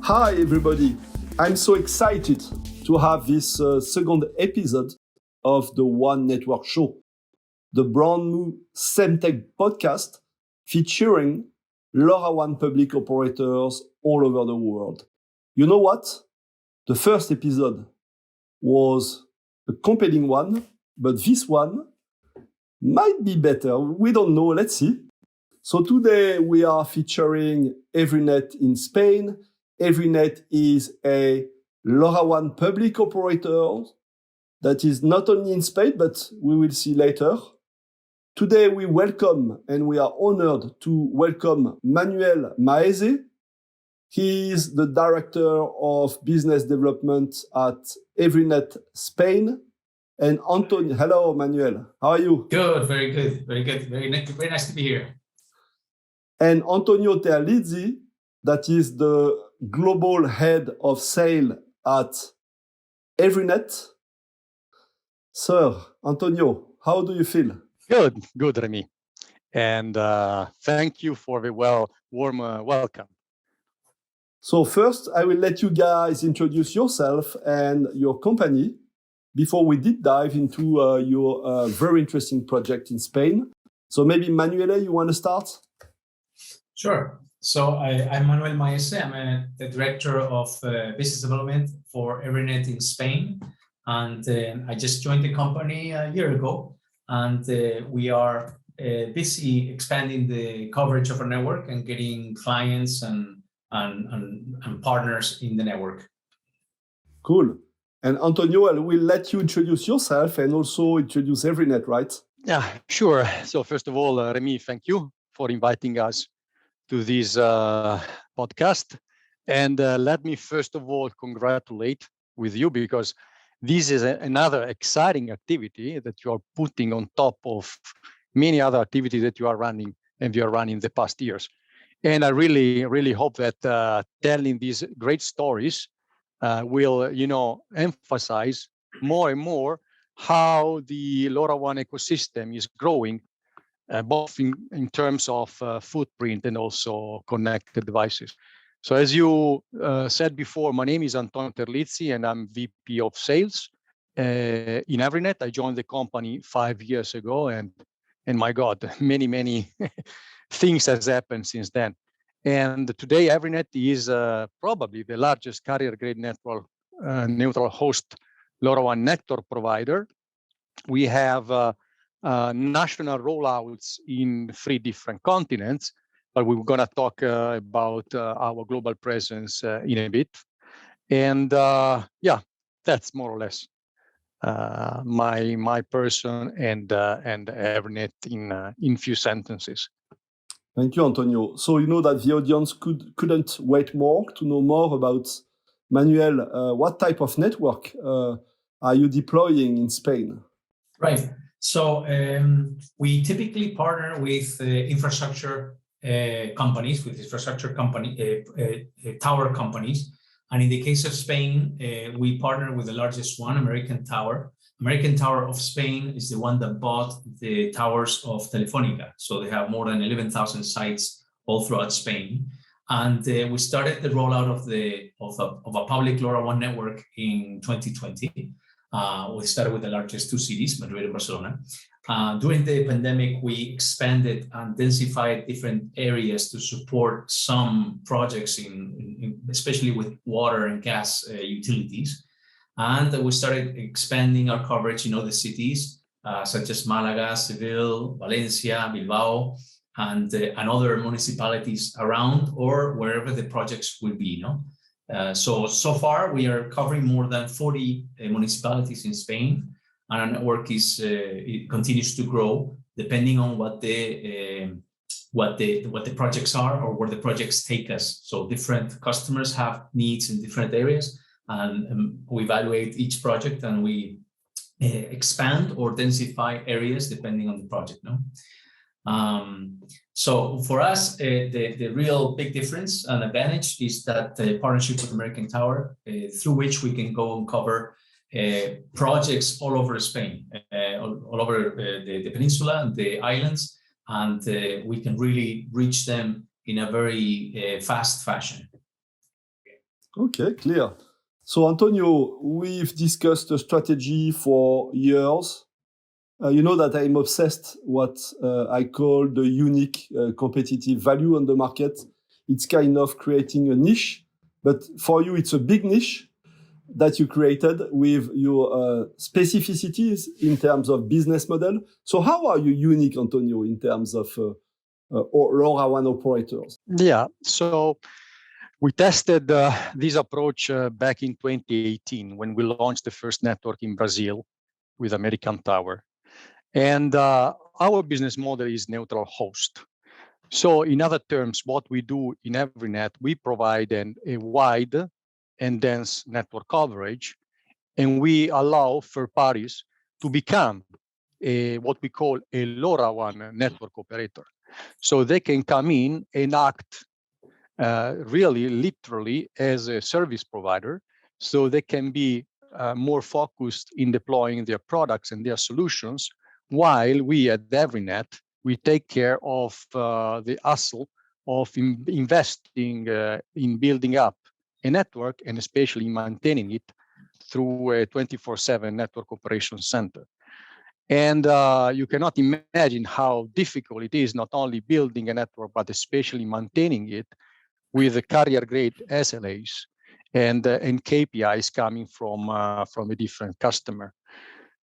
Hi everybody, I'm so excited to have this second episode of the WAN Network Show, the brand new Semtech podcast featuring LoRaWAN public operators all over the world. You know what? The first episode was a compelling one, but this one might be better. We don't know, let's see. So today we are featuring Everynet in Spain. Everynet is a LoRaWAN public operator that is not only in Spain, but we will see later. Today we welcome and we are honored to welcome Manuel Maese. He is the Director of Business Development at Everynet Spain. And Antonio, hello Manuel, how are you? Good, very good, very good. Very nice to be here. And Antonio Terlizzi, that is the Global Head of Sale at Everynet. Sir, Antonio, how do you feel? Good, Remy. And thank you for the warm welcome. So first, I will let you guys introduce yourself and your company before we deep dive into your very interesting project in Spain. So maybe Manuel, you want to start? Sure. So I'm Manuel Maese. I'm the Director of Business Development for Everynet in Spain. And I just joined the company a year ago. And we are busy expanding the coverage of our network and getting clients and partners in the network. Cool. And Antonio, I will let you introduce yourself and also introduce Everynet, right? Yeah, sure. So first of all, Remy, thank you for inviting us to this podcast. And let me first of all congratulate with you because this is another exciting activity that you are putting on top of many other activities that you are running and you are running the past years. And I really, really hope that telling these great stories will, emphasize more and more how the LoRaWAN ecosystem is growing, both in terms of footprint and also connected devices. So as you said before, my name is Antonio Terlizzi and I'm VP of Sales in Everynet. I joined the company 5 years ago and my God, many things has happened since then. And today Everynet is probably the largest carrier-grade network neutral host LoRaWAN network provider. We have national rollouts in 3 different continents, but we're going to talk about our global presence in a bit. And that's more or less my person and Everynet in few sentences. Thank you, Antonio. So you know that the audience couldn't wait more to know more about Manuel. What type of network are you deploying in Spain? Right. So we typically partner with infrastructure companies, tower companies. And in the case of Spain, we partner with the largest one, American Tower. American Tower of Spain is the one that bought the towers of Telefónica. So they have more than 11,000 sites all throughout Spain. And we started the rollout of a public LoRaWAN network in 2020. We started with the largest 2 cities, Madrid and Barcelona. During the pandemic, we expanded and densified different areas to support some projects, especially with water and gas utilities. And we started expanding our coverage in other cities, such as Malaga, Seville, Valencia, Bilbao, and other municipalities around or wherever the projects will be. So far, we are covering more than 40 municipalities in Spain, and our network it continues to grow depending on what the projects are or where the projects take us. So different customers have needs in different areas, and we evaluate each project and we expand or densify areas depending on the project. So for us, the real big difference and advantage is that the partnership with American Tower, through which we can go and cover projects all over Spain, all over the peninsula and the islands, and we can really reach them in a very fast fashion. Okay, clear. So, Antonio, we've discussed the strategy for years. You know that I'm obsessed what I call the unique competitive value on the market. It's kind of creating a niche, but for you, it's a big niche that you created with your specificities in terms of business model. So how are you unique, Antonio, in terms of LoRaWAN operators? Yeah, so we tested this approach back in 2018 when we launched the first network in Brazil with American Tower. And our business model is neutral host. So in other terms, what we do in Everynet, we provide a wide and dense network coverage, and we allow third parties to become what we call a LoRaWAN network operator. So they can come in and act really literally as a service provider, so they can be more focused in deploying their products and their solutions, while we at Everynet, we take care of the hustle of investing in building up a network and especially maintaining it through a 24/7 network operations center. And you cannot imagine how difficult it is not only building a network, but especially maintaining it with the carrier-grade SLAs and KPIs coming from a different customer.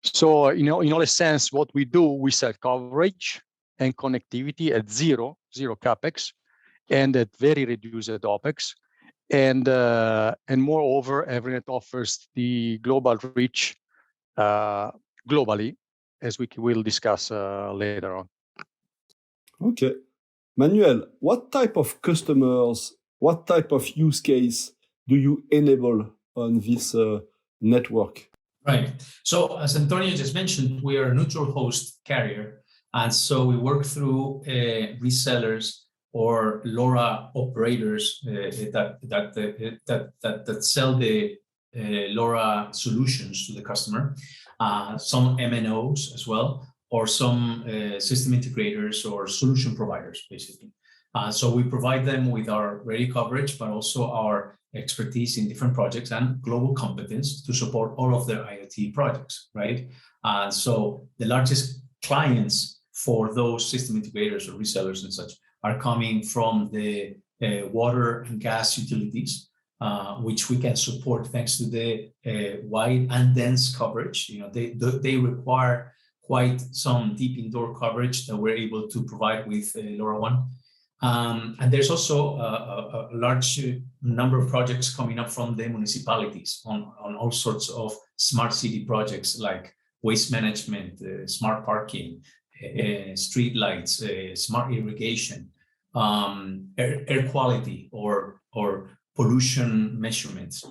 So, in all a sense, what we do, we sell coverage and connectivity at zero capex and at very reduced OpEx. And moreover, Everynet offers the global reach globally, as we will discuss later on. Okay. Manuel, what type of customers, what type of use case do you enable on this network? Right. So as Antonio just mentioned, we are a neutral host carrier. And so we work through resellers or LoRa operators that sell the LoRa solutions to the customer, some MNOs as well, or some system integrators or solution providers, basically. So we provide them with our radio coverage, but also our expertise in different projects and global competence to support all of their IoT projects, right? So the largest clients for those system integrators or resellers and such are coming from the water and gas utilities, which we can support thanks to the wide and dense coverage. You know, they require quite some deep indoor coverage that we're able to provide with LoRaWAN. And there's also a large number of projects coming up from the municipalities on all sorts of smart city projects like waste management, smart parking, street lights, smart irrigation, air quality or pollution measurements.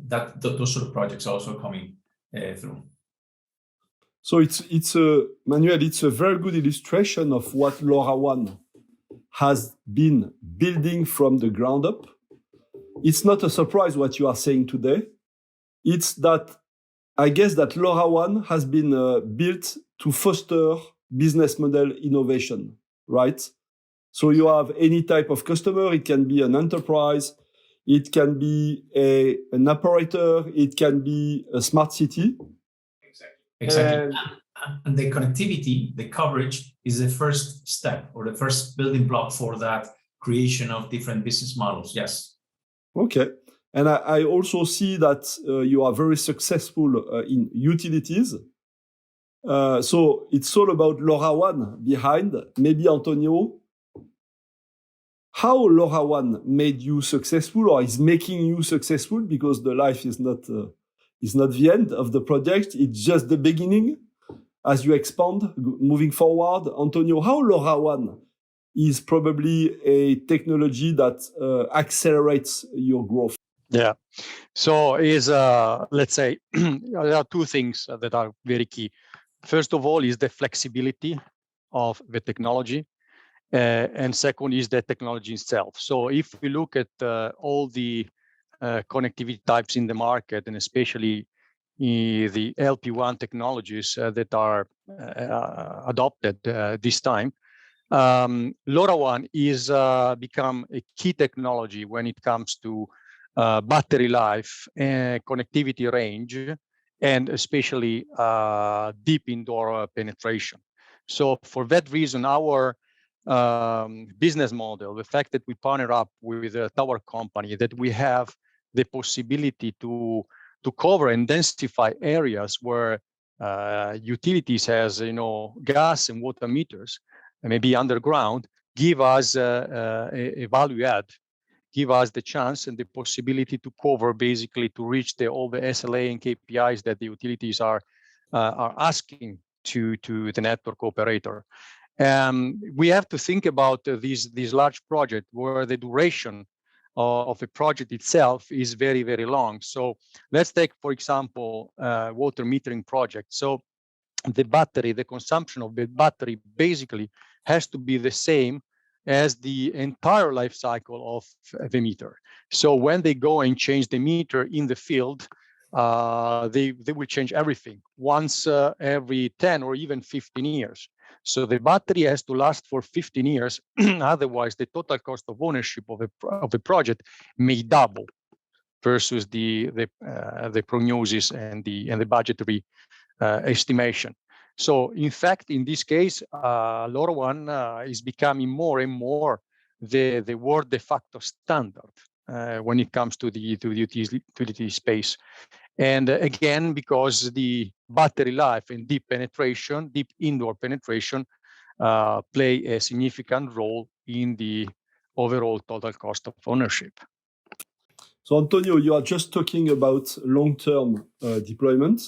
Those sort of projects are also coming through. So it's a Manuel, it's a very good illustration of what LoRaWAN has been building from the ground up. It's not a surprise what you are saying today. It's that I guess that LoRaWAN has been built to foster business model innovation, right? So you have any type of customer. It can be an enterprise. It can be an operator. It can be a smart city. Exactly. And the connectivity, the coverage is the first step or the first building block for that creation of different business models. Yes. Okay. And I also see that you are very successful in utilities. So it's all about LoRaWAN behind. Maybe Antonio, how LoRaWAN made you successful or is making you successful? Because the life is not the end of the project. It's just the beginning. As you expand, moving forward, Antonio, how LoRaWAN is probably a technology that accelerates your growth? Yeah. So let's say, there are two things that are very key. First of all is the flexibility of the technology. And second is the technology itself. So if we look at all the connectivity types in the market, and especially the LPWAN technologies that are adopted this time, LoRaWAN is become a key technology when it comes to battery life, and connectivity range, and especially deep indoor penetration. So for that reason, our business model, the fact that we partner up with a tower company, that we have the possibility to cover and densify areas where utilities has gas and water meters, and maybe underground, give us a value add, give us the chance and the possibility to cover, basically to reach all the SLA and KPIs that the utilities are asking to the network operator. We have to think about these large projects where the duration of a project itself is very, very long. So let's take, for example, water metering project. So the consumption of the battery basically has to be the same as the entire life cycle of the meter. So when they go and change the meter in the field, they will change everything once every 10 or even 15 years. So the battery has to last for 15 years. Otherwise, the total cost of ownership of a project may double versus the prognosis and the budgetary estimation. So in fact, in this case, LoRaWAN is becoming more and more the world de facto standard when it comes to the utility space. And again, because the battery life and deep indoor penetration play a significant role in the overall total cost of ownership. So Antonio, you are just talking about long-term deployment.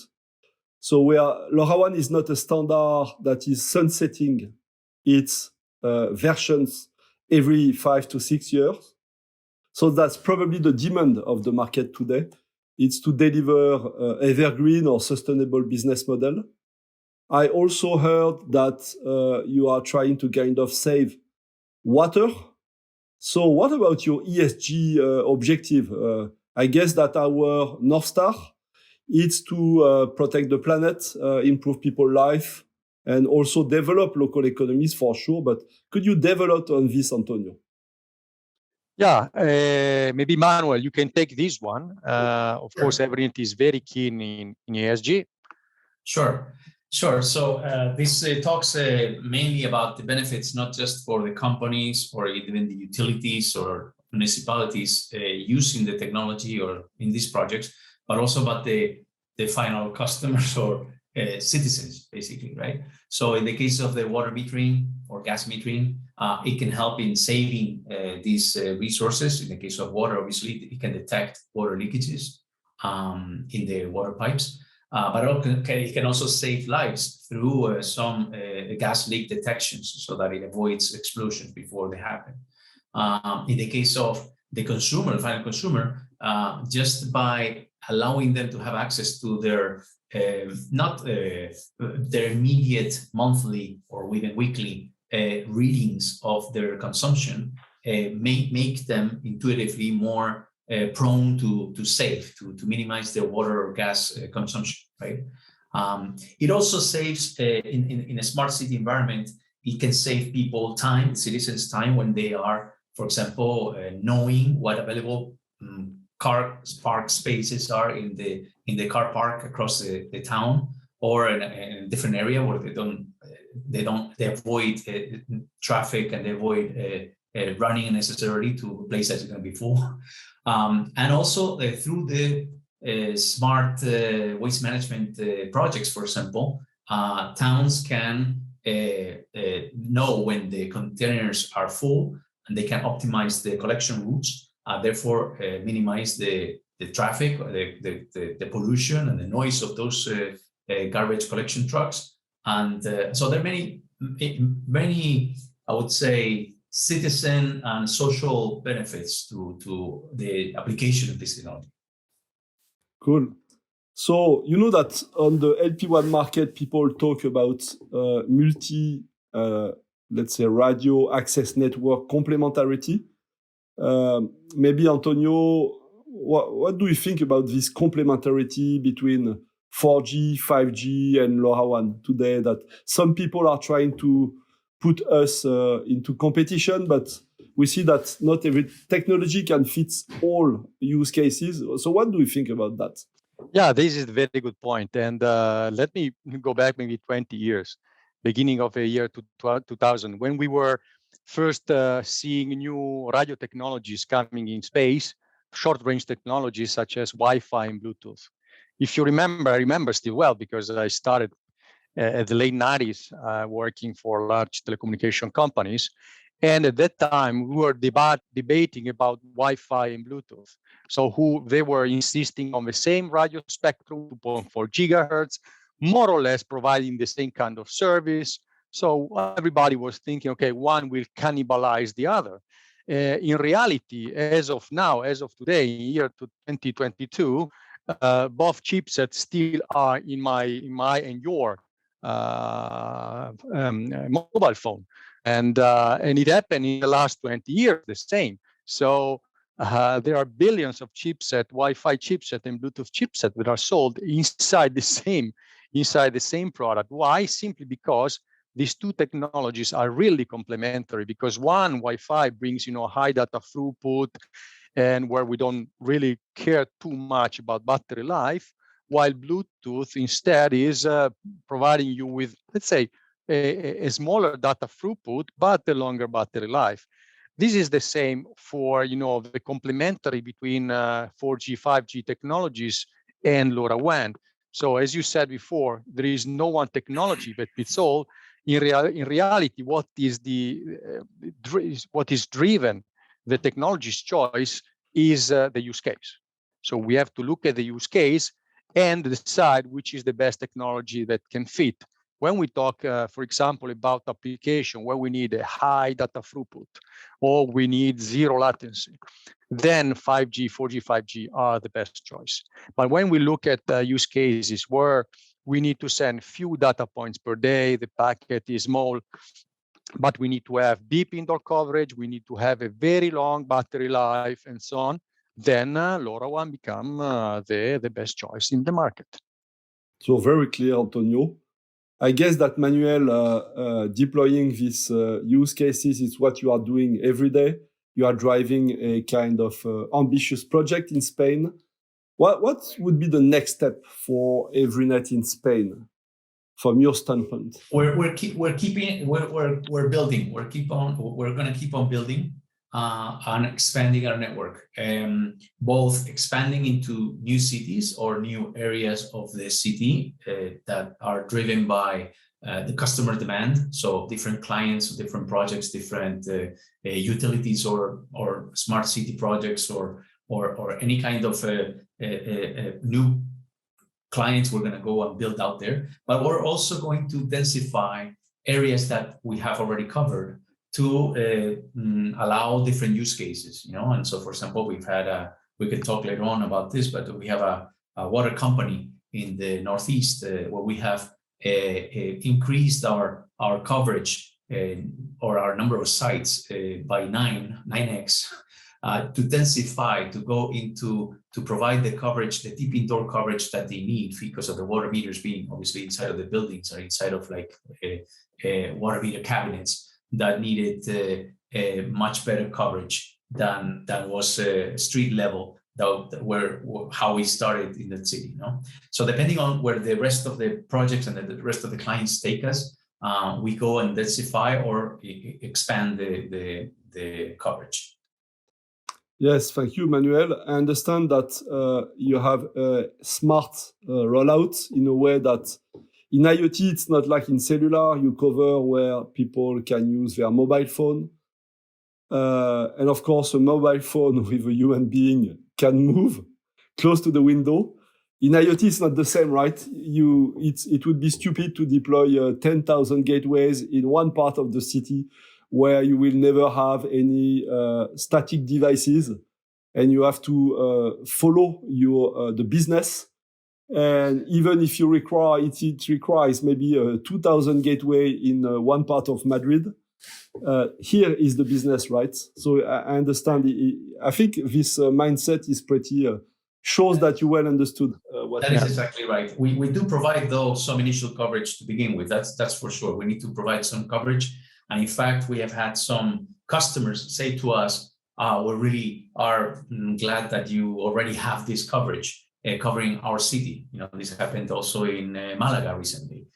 So LoRaWAN is not a standard that is sunsetting its versions every 5 to 6 years. So that's probably the demand of the market today. It's to deliver evergreen or sustainable business model. I also heard that you are trying to kind of save water. So what about your ESG objective? I guess that our North Star is to protect the planet, improve people's life, and also develop local economies for sure. But could you develop on this, Antonio? Yeah, maybe Manuel, you can take this one. Of course, Everynet is very keen in ESG. Sure. So this talks mainly about the benefits, not just for the companies or even the utilities or municipalities using the technology or in these projects, but also about the final customers or citizens, basically, right? So in the case of the water metering or gas metering, it can help in saving these resources. In the case of water, obviously, it can detect water leakages in the water pipes. But it can also save lives through some gas leak detections so that it avoids explosions before they happen. In the case of the final consumer, just by allowing them to have access to their not their immediate monthly or even weekly readings of their consumption, make them intuitively more prone to save, to minimize their water or gas consumption, right? It also saves, in a smart city environment, it can save people time, citizens time, when they are, for example, knowing what available car park spaces are in the car park across the town, or in a different area where they avoid traffic, and they avoid running unnecessarily to a place that's going to be full. And also through the smart waste management projects, for example, towns can know when the containers are full, and they can optimize the collection routes, therefore minimize the traffic, or the pollution and the noise of those garbage collection trucks. And so there are many, I would say, citizen and social benefits to the application of this technology. Cool. So you know that on the LP1 market, people talk about let's say, radio access network complementarity. Maybe Antonio, what do you think about this complementarity between 4G, 5G, and LoRaWAN today? That some people are trying to put us into competition, but we see that not every technology can fit all use cases. So what do you think about that? Yeah, this is a very good point. And let me go back maybe 20 years, beginning of the year 2000, when we were first seeing new radio technologies coming in space, short-range technologies such as Wi-Fi and Bluetooth. If you remember, I remember still well because I started at the late 90s working for large telecommunication companies. And at that time, we were debating about Wi-Fi and Bluetooth. So they were insisting on the same radio spectrum, 2.4 gigahertz, more or less providing the same kind of service. So everybody was thinking, okay, one will cannibalize the other. In reality, as of now, as of today, in year 2022, both chipsets still are in my and your mobile phone. And it happened in the last 20 years, the same. So there are billions of chipset, Wi-Fi chipset and Bluetooth chipset that are sold inside the same product. Why? Simply because these two technologies are really complementary, because one, Wi-Fi brings, high data throughput and where we don't really care too much about battery life, while Bluetooth instead is providing you with, let's say, a smaller data throughput, but a longer battery life. This is the same for, the complementary between 4G, 5G technologies and LoRaWAN. So as you said before, there is no one technology that fits all. In reality, what is driven the technology's choice is the use case. So we have to look at the use case and decide which is the best technology that can fit. When we talk, for example, about application where we need a high data throughput or we need zero latency, then 5G, 4G, 5G are the best choice. But when we look at use cases where we need to send few data points per day, the packet is small, but we need to have deep indoor coverage, we need to have a very long battery life and so on, then LoRaWAN become the best choice in the market. So very clear, Antonio. I guess that Manuel, deploying these use cases is what you are doing every day. You are driving a kind of ambitious project in Spain. What would be the next step for Everynet in Spain, from your standpoint? We're going to keep on building and expanding our network, both expanding into new cities or new areas of the city that are driven by the customer demand. So different clients, different projects, different utilities or smart city projects or any kind of new clients we're going to go and build out there. But we're also going to densify areas that we have already covered to allow different use cases, And so, for example, we can talk later on about this, but we have a water company in the Northeast where we have increased our coverage or our number of sites by 9x to densify, to go into, to provide the coverage, the deep indoor coverage that they need because of the water meters being obviously inside of the buildings or inside of water meter cabinets that needed a much better coverage than was street level, how we started in that city. So depending on where the rest of the projects and the rest of the clients take us, we go and densify or expand the coverage. Yes, thank you, Manuel. I understand that you have a smart rollout in a way that in IoT, it's not like in cellular, you cover where people can use their mobile phone. And of course, a mobile phone with a human being can move close to the window. In IoT, it's not the same, right? It would be stupid to deploy 10,000 gateways in one part of the city where you will never have any static devices, and you have to follow the business. And even if you require it requires maybe 2,000 gateway in one part of Madrid. Here is the business, right? So I understand. I think this mindset is pretty shows that you well understood. That is exactly right. We do provide though some initial coverage to begin with. That's for sure. We need to provide some coverage, and in fact, we have had some customers say to us, we really are glad that you already have this coverage covering our city. This happened also in Malaga recently,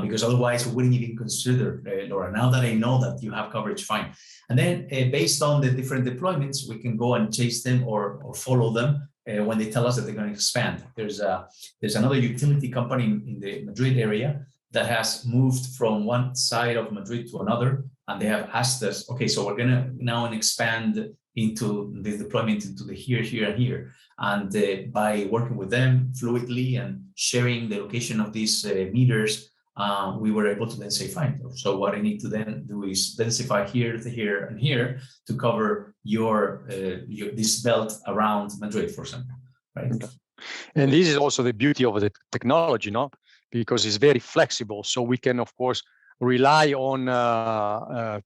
because otherwise we wouldn't even consider LoRa. Now that I know that you have coverage, fine. And then based on the different deployments, we can go and chase them or follow them when they tell us that they're going to expand. There's another utility company in the Madrid area that has moved from one side of Madrid to another, and they have asked us, okay, so we're going to now expand into the deployment into the here, and here. And by working with them fluidly and sharing the location of these meters, we were able to then say, fine, so what I need to then do is densify here, and here to cover your this belt around Madrid, for example, right? Okay. And this is also the beauty of the technology, because it's very flexible. So we can, of course, rely on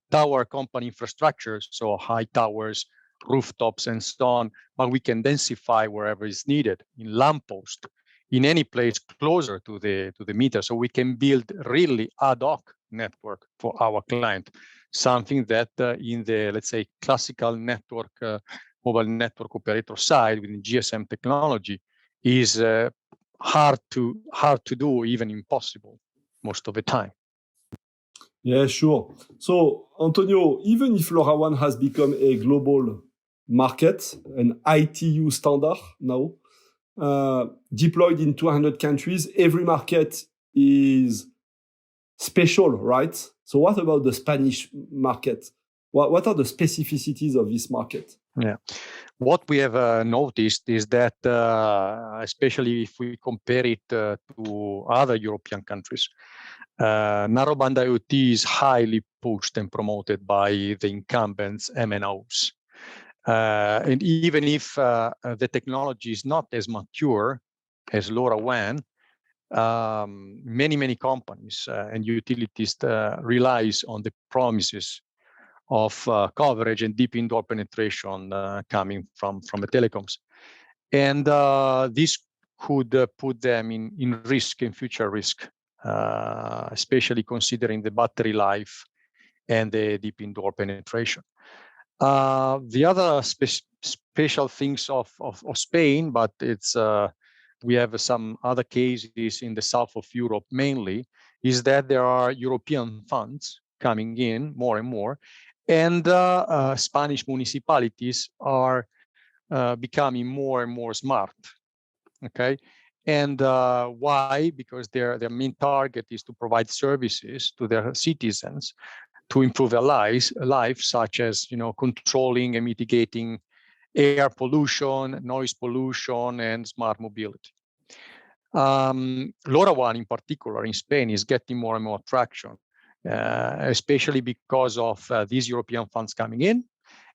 tower company infrastructure, so high towers, rooftops, and so on, but we can densify wherever is needed, in lamppost, in any place closer to the meter. So we can build really ad hoc network for our client, something that in the, let's say, classical network, mobile network operator side within GSM technology is hard to do, even impossible most of the time. Yeah, sure. So, Antonio, even if LoRaWAN has become a global market, an ITU standard now, deployed in 200 countries, every market is special, right? So what about the Spanish market? What are the specificities of this market? Yeah. What we have noticed is that, especially if we compare it to other European countries, narrowband IoT is highly pushed and promoted by the incumbents, MNOs. And even if the technology is not as mature as LoRaWAN, many companies and utilities relies on the promises of coverage and deep indoor penetration coming from the telecoms. And this could put them in risk, in future risk, especially considering the battery life and the deep indoor penetration. The other special things of Spain, but it's we have some other cases in the south of Europe mainly, is that there are European funds coming in more and more, and Spanish municipalities are becoming more and more smart. Okay, and why? Because their main target is to provide services to their citizens to improve their lives, such as controlling and mitigating air pollution, noise pollution, and smart mobility. LoRaWAN, in particular, in Spain, is getting more and more traction, especially because of these European funds coming in,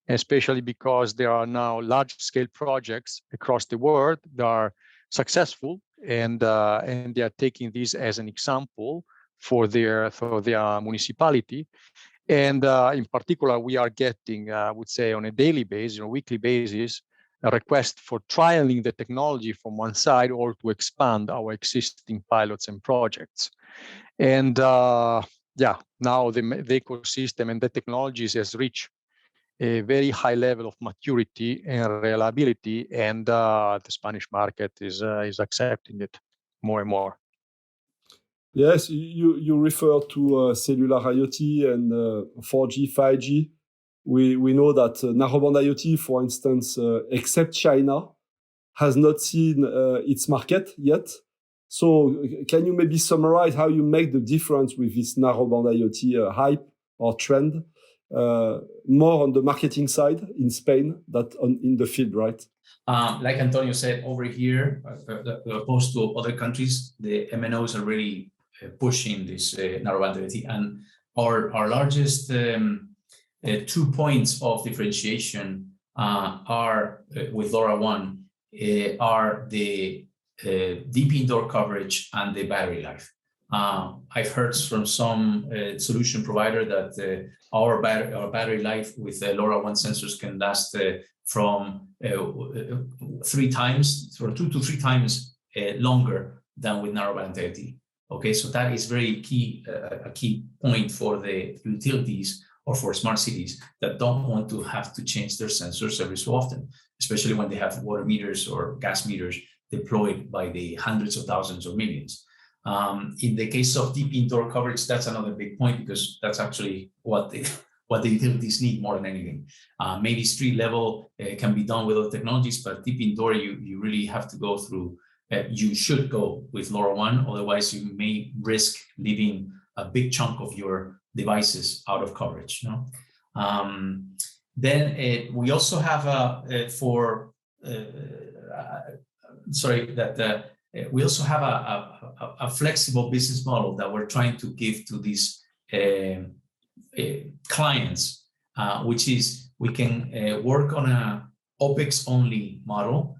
especially because there are now large-scale projects across the world that are successful, and they are taking this as an example for their municipality. And in particular, we are getting, I would say, on a daily basis, weekly basis, a request for trialing the technology from one side or to expand our existing pilots and projects. And now the ecosystem and the technologies has reached a very high level of maturity and reliability, and the Spanish market is accepting it more and more. Yes, you refer to cellular IoT and 4G, 5G. We know that narrowband IoT, for instance, except China, has not seen its market yet. So can you maybe summarize how you make the difference with this narrowband IoT hype or trend, more on the marketing side in Spain than in the field, right? Like Antonio said, over here, opposed to other countries, the MNOs are really pushing this narrowband IoT. And our largest 2 points of differentiation are with LoRaWAN are the deep indoor coverage and the battery life. I've heard from some solution provider that our battery life with LoRaWAN sensors can last from 2 to 3 times longer than with narrowband IoT. Okay, so that is very key, a key point for the utilities or for smart cities that don't want to have to change their sensors every so often, especially when they have water meters or gas meters deployed by the hundreds of thousands or millions. In the case of deep indoor coverage, that's another big point, because that's actually what the utilities need more than anything. Maybe street level can be done with other technologies, but deep indoor, you really have to go through, you should go with LoRaWAN, otherwise you may risk leaving a big chunk of your devices out of coverage. Then we also have we also have a flexible business model that we're trying to give to these clients, which is we can work on a OpEx only model,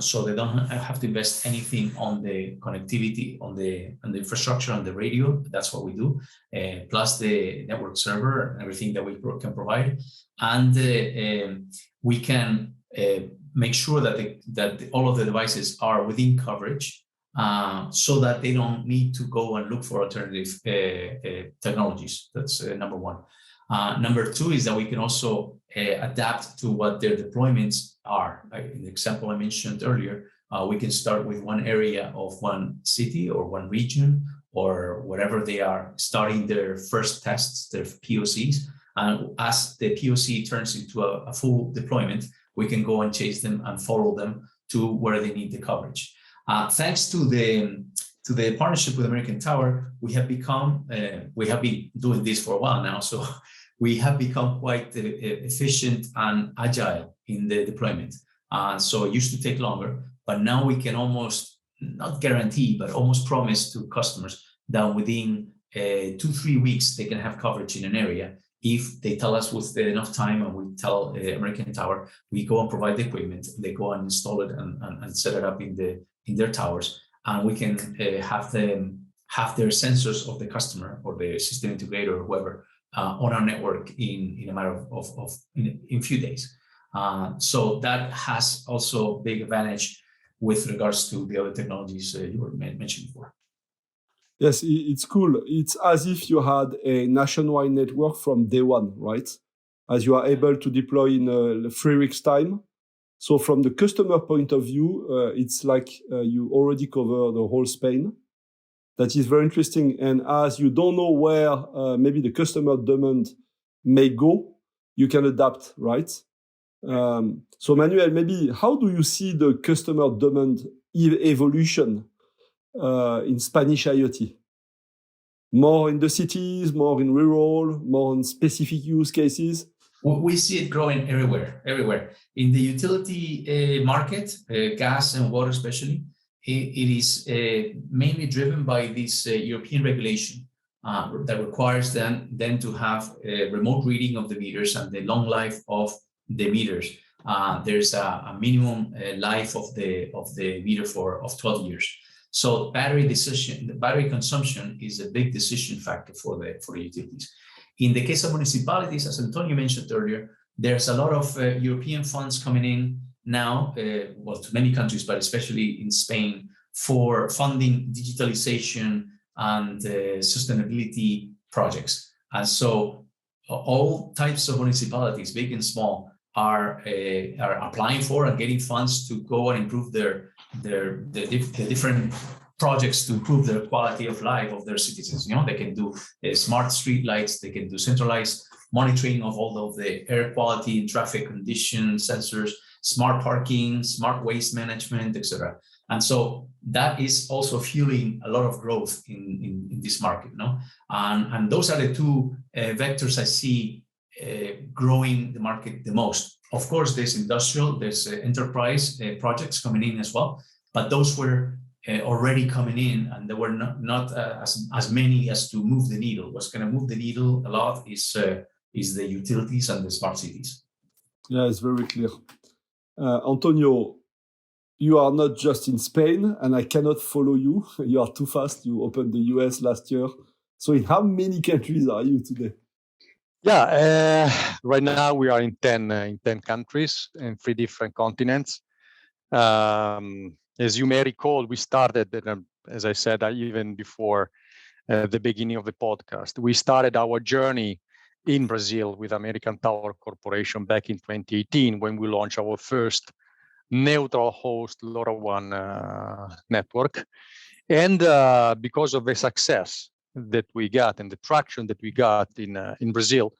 so they don't have to invest anything on the connectivity, on the infrastructure, on the radio. That's what we do, plus the network server and everything that we can provide, and we can make sure that all of the devices are within coverage, so that they don't need to go and look for alternative technologies. That's number one. Number two is that we can also adapt to what their deployments are. In the example I mentioned earlier, we can start with one area of one city or one region or wherever they are starting their first tests, their POCs. And as the POC turns into a full deployment, we can go and chase them and follow them to where they need the coverage. Thanks to the partnership with American Tower, we have been doing this for a while now. So we have become quite efficient and agile in the deployment. So it used to take longer, but now we can almost, not guarantee, but almost promise to customers that within 2-3 weeks, they can have coverage in an area. If they tell us with enough time, and we tell American Tower, we go and provide the equipment, they go and install it and set it up in their towers, and we can have them have their sensors of the customer or the system integrator or whoever on our network in a matter of in few days. So that has also big advantage with regards to the other technologies you were mentioning before. Yes, it's cool. It's as if you had a nationwide network from day one, right? As you are able to deploy in 3 weeks' time. So from the customer point of view, it's like you already cover the whole Spain. That is very interesting. And as you don't know where maybe the customer demand may go, you can adapt, right? So Manuel, maybe how do you see the customer demand evolution in Spanish IoT? More in the cities, more in rural, more in specific use cases? We see it growing everywhere. In the utility market, gas and water especially, it is mainly driven by this European regulation that requires them then to have a remote reading of the meters and the long life of the meters. There's a minimum life of the meter of 12 years. So the battery consumption is a big decision factor for the utilities. In the case of municipalities, as Antonio mentioned earlier, there's a lot of European funds coming in now, to many countries, but especially in Spain, for funding digitalization and sustainability projects. And so all types of municipalities, big and small, are applying for and getting funds to go and improve the different projects to improve the quality of life of their citizens. They can do smart street lights, they can do centralized monitoring of all of the air quality and traffic condition sensors, smart parking, smart waste management, etc. And so that is also fueling a lot of growth in this market. And those are the two vectors I see growing the market the most. Of course, there's industrial, there's enterprise projects coming in as well, but those were already coming in, and there were not as many as to move the needle. What's going to move the needle a lot is the utilities and the smart cities. Yeah, it's very clear. Antonio, you are not just in Spain, and I cannot follow you. You are too fast. You opened the US last year. So in how many countries are you today? Yeah, right now we are in 10 countries in 3 different continents. As you may recall, we started, as I said, even before the beginning of the podcast, we started our journey in Brazil with American Tower Corporation back in 2018 when we launched our first neutral host LoRaWAN network. And because of the success that we got and the traction that we got in Brazil,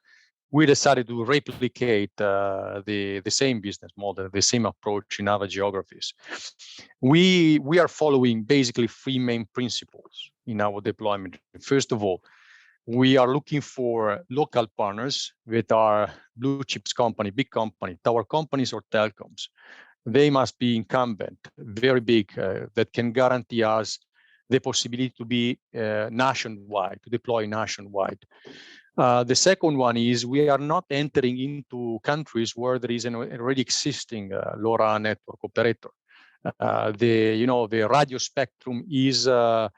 we decided to replicate the same business model, the same approach in other geographies. We are following basically three main principles in our deployment. First of all, we are looking for local partners with our blue chips company, big company, tower companies or telecoms. They must be incumbent, very big, that can guarantee us the possibility to be nationwide, to deploy nationwide. The second one is we are not entering into countries where there is an already existing LoRa network operator. The radio spectrum is a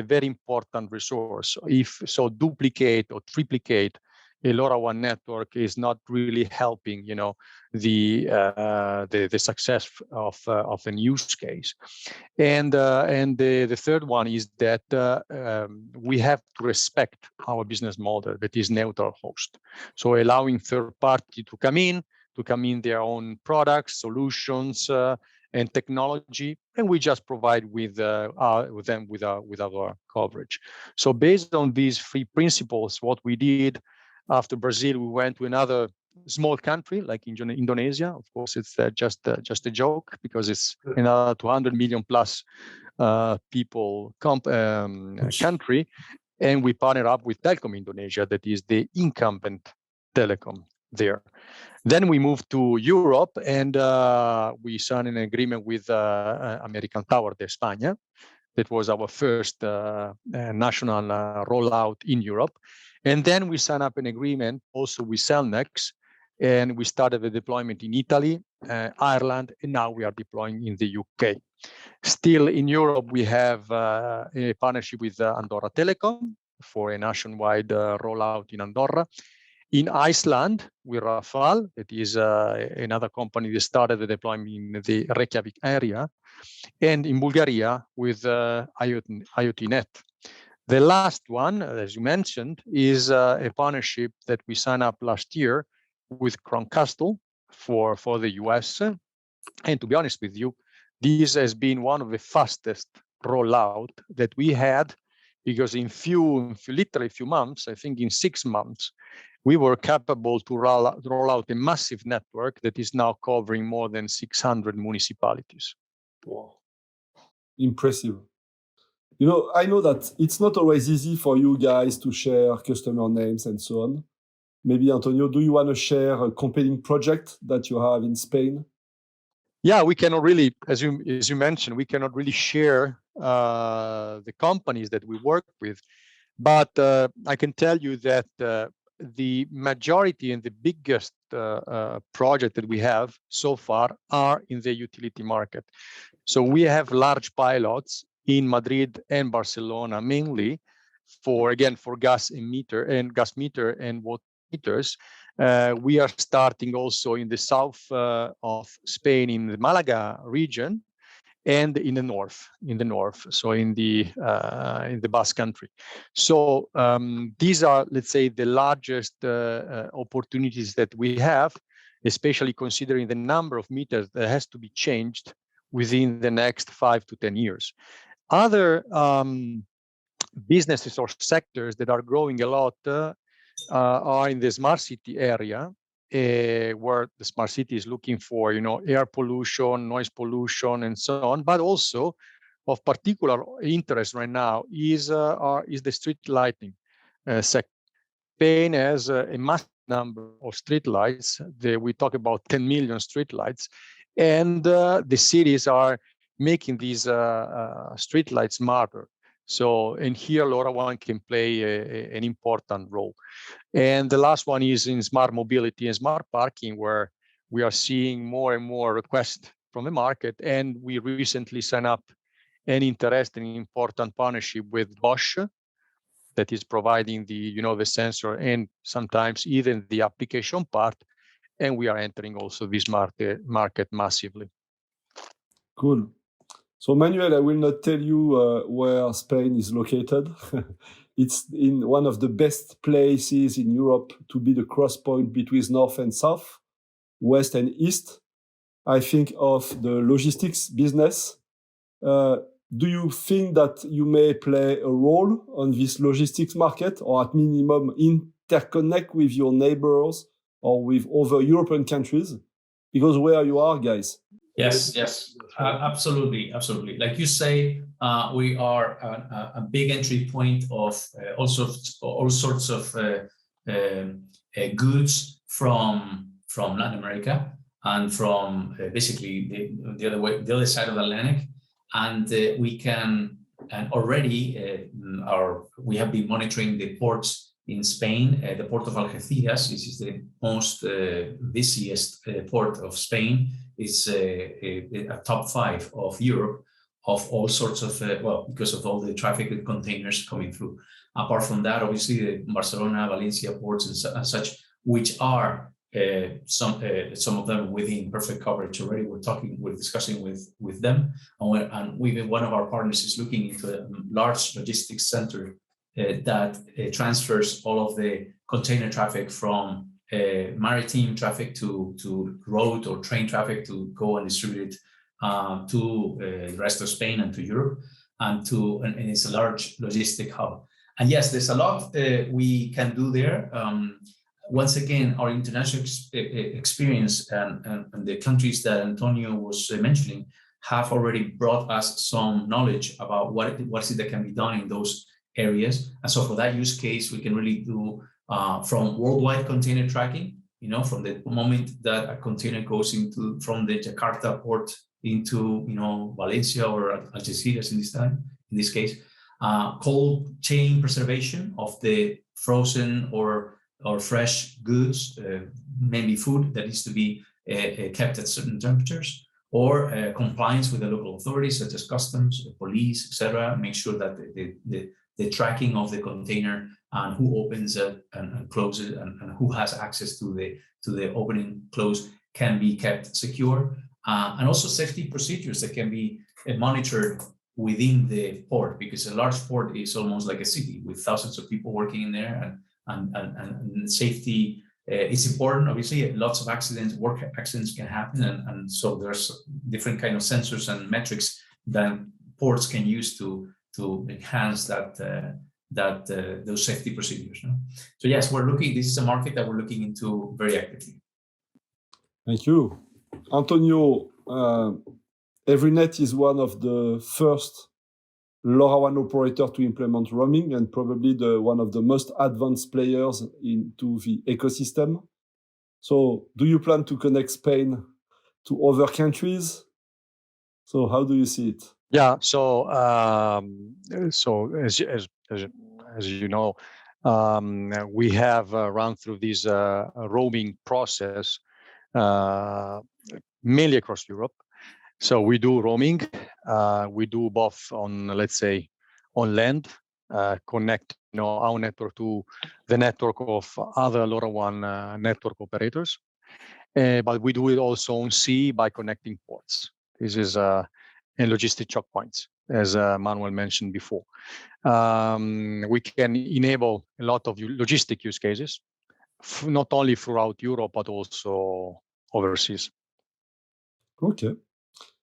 very important resource. If so, duplicate or triplicate a LoRaWAN network is not really helping, the success of an use case. And the third one is that we have to respect our business model that is neutral host. So allowing third party to come in their own products, solutions, and technology, and we just provide with our coverage. So based on these three principles, what we did after Brazil, we went to another small country like Indonesia. Of course, it's just a joke because it's another 200 million plus people country, and we partnered up with Telkom Indonesia, that is the incumbent telecom there. Then we moved to Europe, and we signed an agreement with American Tower de España. That was our first national rollout in Europe. And then we signed up an agreement also with Cellnex, and we started the deployment in Italy, Ireland, and now we are deploying in the UK. Still in Europe, we have a partnership with Andorra Telecom for a nationwide rollout in Andorra. In Iceland, with Rafal, that is another company that started the deployment in the Reykjavik area, and in Bulgaria with IoTNet. The last one, as you mentioned, is a partnership that we signed up last year with Crown Castle for the US. And to be honest with you, this has been one of the fastest rollout that we had, because in literally few months, I think in 6 months, we were capable to roll out a massive network that is now covering more than 600 municipalities. Wow. Impressive. I know that it's not always easy for you guys to share customer names and so on. Maybe, Antonio, do you want to share a compelling project that you have in Spain? Yeah, we cannot really, as you mentioned, we cannot really share the companies that we work with. But I can tell you that the majority and the biggest project that we have so far are in the utility market. So we have large pilots in Madrid and Barcelona, mainly for gas meter and water meters. We are starting also in the south of Spain, in the Malaga region, and in the north, so in the Basque Country. So these are, let's say, the largest opportunities that we have, especially considering the number of meters that has to be changed within the next 5 to 10 years. Other businesses or sectors that are growing a lot are in the smart city area, where the smart city is looking for, air pollution, noise pollution, and so on. But also, of particular interest right now is the street lighting sector. Spain has a massive number of street lights. We talk about 10 million street lights, and the cities are making these street lights smarter. So, and here LoRaWAN can play an important role. And the last one is in smart mobility and smart parking, where we are seeing more and more requests from the market. And we recently signed up an interesting, important partnership with Bosch, that is providing the sensor and sometimes even the application part. And we are entering also this market massively. Cool. So Manuel, I will not tell you where Spain is located. It's in one of the best places in Europe to be the cross point between north and south, west and east. I think of the logistics business. Do you think that you may play a role on this logistics market, or at minimum interconnect with your neighbors or with other European countries? Because where you are, guys. Yes, absolutely. Like you say, we are a big entry point of all sorts of goods from Latin America and from basically the other side of the Atlantic, and we can already we have been monitoring the ports in Spain. The port of Algeciras, this is the most busiest port of Spain. It's a top 5 of Europe of all sorts of, because of all the traffic with containers coming through. Apart from that, obviously, the Barcelona, Valencia ports and such, which are some of them within perfect coverage already. We're discussing with them. And one of our partners is looking into a large logistics center that transfers all of the container traffic from maritime traffic to road or train traffic to go and distribute it to the rest of Spain and to Europe, and it's a large logistic hub. And yes, there's a lot we can do there. Once again, our international experience and the countries that Antonio was mentioning have already brought us some knowledge about what is it that can be done in those areas. And so for that use case, we can really do from worldwide container tracking, from the moment that a container goes from the Jakarta port into, Valencia or Algeciras in this case, cold chain preservation of the frozen or fresh goods, mainly food that needs to be kept at certain temperatures, or compliance with the local authorities such as customs, police, etc. Make sure that the tracking of the container and who opens it and closes it and who has access to the opening close can be kept secure, and also safety procedures that can be monitored within the port, because a large port is almost like a city with thousands of people working in there, and safety is important. Obviously, lots of work accidents can happen, and so there's different kind of sensors and metrics that ports can use to enhance those safety procedures. So yes, this is a market that we're looking into very actively. Thank you. Antonio, Everynet is one of the first LoRaWAN operator to implement roaming, and probably one of the most advanced players into the ecosystem. So do you plan to connect Spain to other countries? So how do you see it? Yeah, so as you know, we have run through this roaming process mainly across Europe. So we do roaming. We do both on, let's say, on land, connect our network to the network of other LoRaWAN network operators. But we do it also on sea by connecting ports. This is in logistic choke points, as Manuel mentioned before. We can enable a lot of logistic use cases, not only throughout Europe, but also overseas. Okay.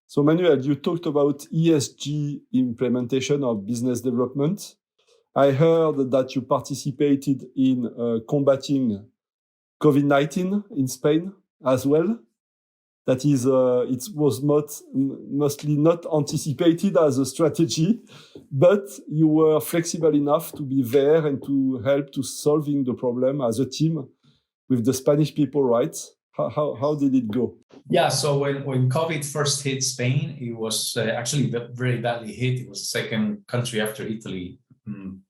So Manuel, you talked about ESG implementation of business development. I heard that you participated in combating COVID-19 in Spain as well. That is, it was mostly not anticipated as a strategy, but you were flexible enough to be there and to help to solving the problem as a team with the Spanish people, right? How did it go? Yeah, so when COVID first hit Spain, it was actually very badly hit. It was the second country after Italy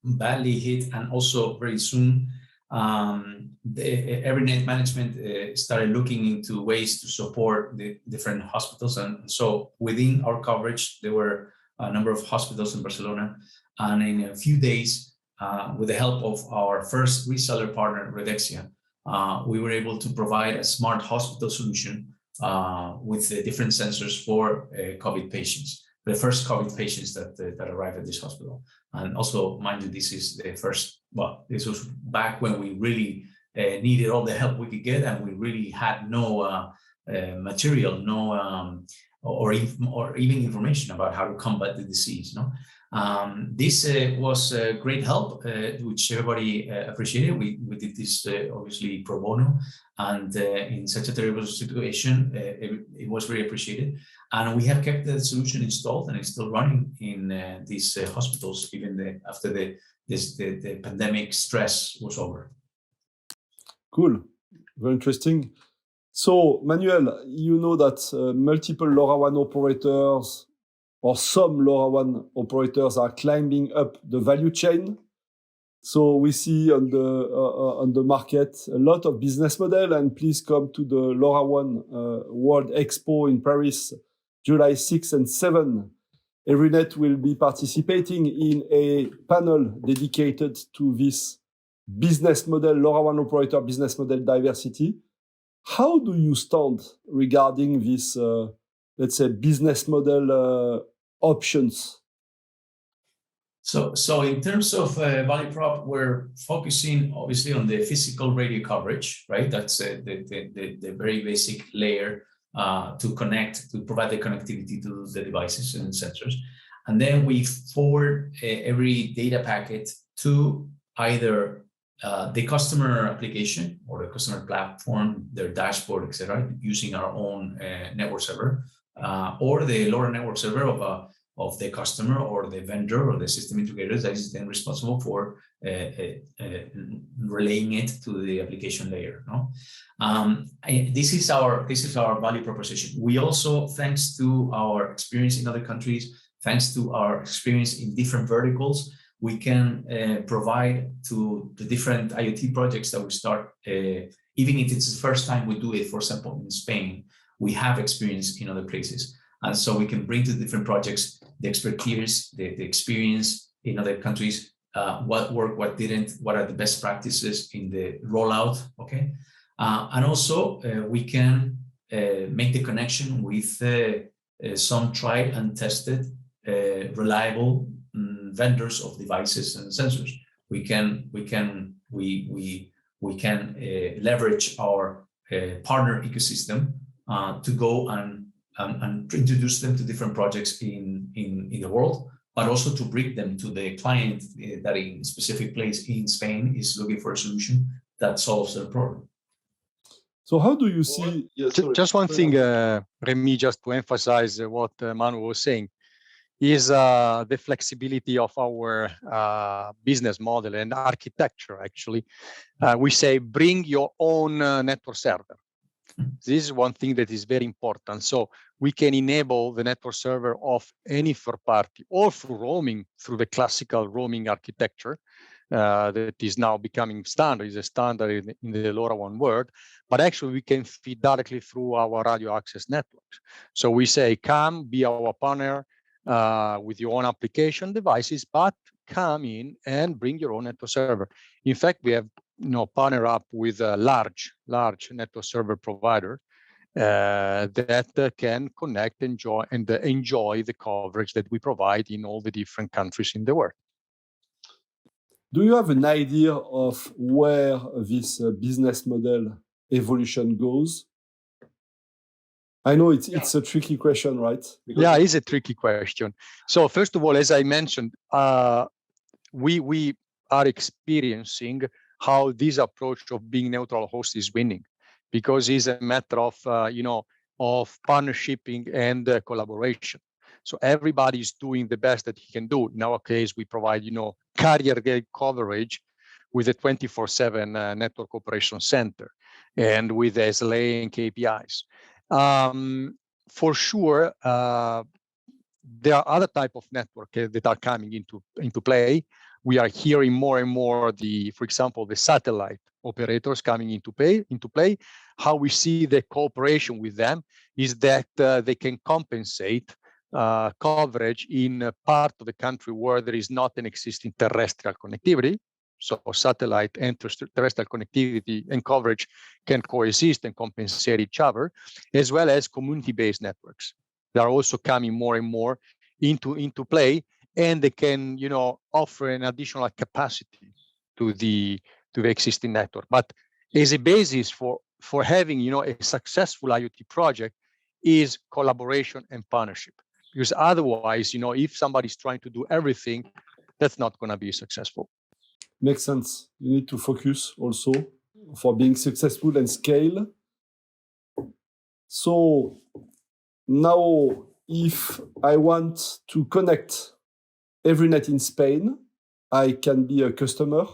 badly hit, and also very soon the Everynet management started looking into ways to support the different hospitals. And so within our coverage, there were a number of hospitals in Barcelona. And in a few days, with the help of our first reseller partner, Redexia, we were able to provide a smart hospital solution with the different sensors for COVID patients. the first COVID patients that arrived at this hospital. And also, mind you, this is the first. Well, this was back when we really needed all the help we could get, and we really had no material, no or even information about how to combat the disease. No, this was great help, which everybody appreciated. We did this obviously pro bono, and in such a terrible situation, it was very appreciated. And we have kept the solution installed, and it's still running in these hospitals even after the pandemic stress was over. Cool, very interesting. So, Manuel, you know that multiple LoRaWAN operators, or some LoRaWAN operators, are climbing up the value chain. So we see on the market a lot of business model, and please come to the LoRaWAN World Expo in Paris, July 6 and 7. Everynet will be participating in a panel dedicated to this business model, LoRaWAN operator business model diversity. How do you stand regarding this, let's say, business model options? So in terms of value prop, we're focusing obviously on the physical radio coverage, right? That's the very basic layer to provide the connectivity to the devices and sensors. And then we forward every data packet to either the customer application or the customer platform, their dashboard, etc., using our own network server, or the LoRa network server of the customer or the vendor or the system integrator that is then responsible for relaying it to the application layer. No, this is our value proposition. We also, thanks to our experience in other countries, thanks to our experience in different verticals, we can provide to the different IoT projects that we start. Even if it's the first time we do it, for example, in Spain, we have experience in other places. And so we can bring to different projects the expertise, the experience in other countries, what worked, what didn't, what are the best practices in the rollout, okay? And also we can make the connection with some tried and tested, reliable vendors of devices and sensors. We can leverage our partner ecosystem to go and introduce them to different projects in the world, but also to bring them to the client that in a specific place in Spain is looking for a solution that solves their problem. So how do you see... Just one thing, Remy, just to emphasize what Manu was saying, is the flexibility of our business model and architecture, actually. We say, bring your own network server. This is one thing that is very important. So we can enable the network server of any third party or through roaming, through the classical roaming architecture that is now becoming standard, is a standard in the LoRaWAN world. But actually, we can feed directly through our radio access networks. So we say, come, be our partner with your own application devices, but come in and bring your own network server. In fact, we have partner up with a large network server provider that can connect, enjoy the coverage that we provide in all the different countries in the world. Do you have an idea of where this business model evolution goes? I know it's a tricky question, right? Yeah, it's a tricky question. So first of all, as I mentioned, we are experiencing how this approach of being neutral host is winning, because it's a matter of of partnershiping and collaboration. So everybody is doing the best that he can do. In our case, we provide carrier grade coverage with a 24/7 network operation center and with SLA and KPIs. For sure, there are other type of network that are coming into play. We are hearing more and more for example, the satellite operators coming into play. How we see the cooperation with them is that they can compensate coverage in a part of the country where there is not an existing terrestrial connectivity. So satellite and terrestrial connectivity and coverage can coexist and compensate each other, as well as community-based networks. They are also coming more and more into play, and they can, offer an additional capacity to the existing network. But as a basis for having, a successful IoT project is collaboration and partnership. Because otherwise, if somebody's trying to do everything, that's not going to be successful. Makes sense. You need to focus also for being successful and scale. So now, if I want to connect Everynet in Spain, I can be a customer,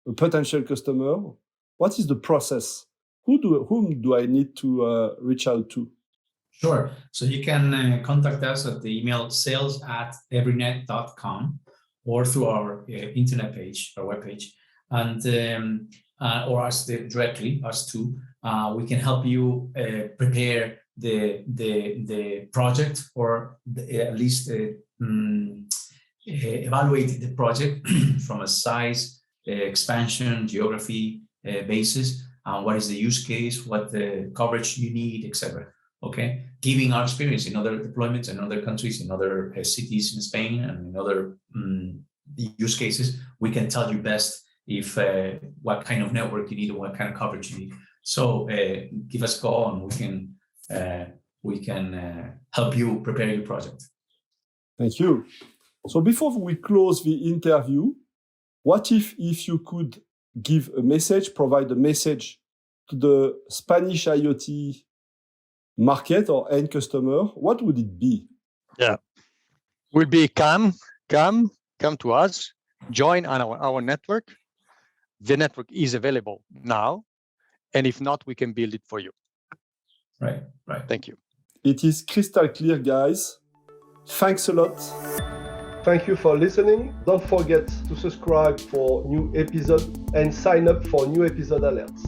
a potential customer. What is the process? Whom do I need to reach out to? Sure. So you can contact us at the email sales@everynet.com or through our internet page, our webpage, and or us directly, us too. We can help you prepare the project, or at least evaluate the project from a size, expansion, geography basis. What is the use case? What the coverage you need, etc. Okay, giving our experience in other deployments in other countries, in other cities in Spain, and in other use cases, we can tell you best if what kind of network you need or what kind of coverage you need. So give us a call, and we can help you prepare your project. Thank you. So before we close the interview, what if you could give a message, provide a message to the Spanish IoT market or end customer? What would it be? Yeah, would be come to us, join on our network. The network is available now, and if not, we can build it for you. Right. Thank you. It is crystal clear, guys. Thanks a lot. Thank you for listening. Don't forget to subscribe for new episodes and sign up for new episode alerts.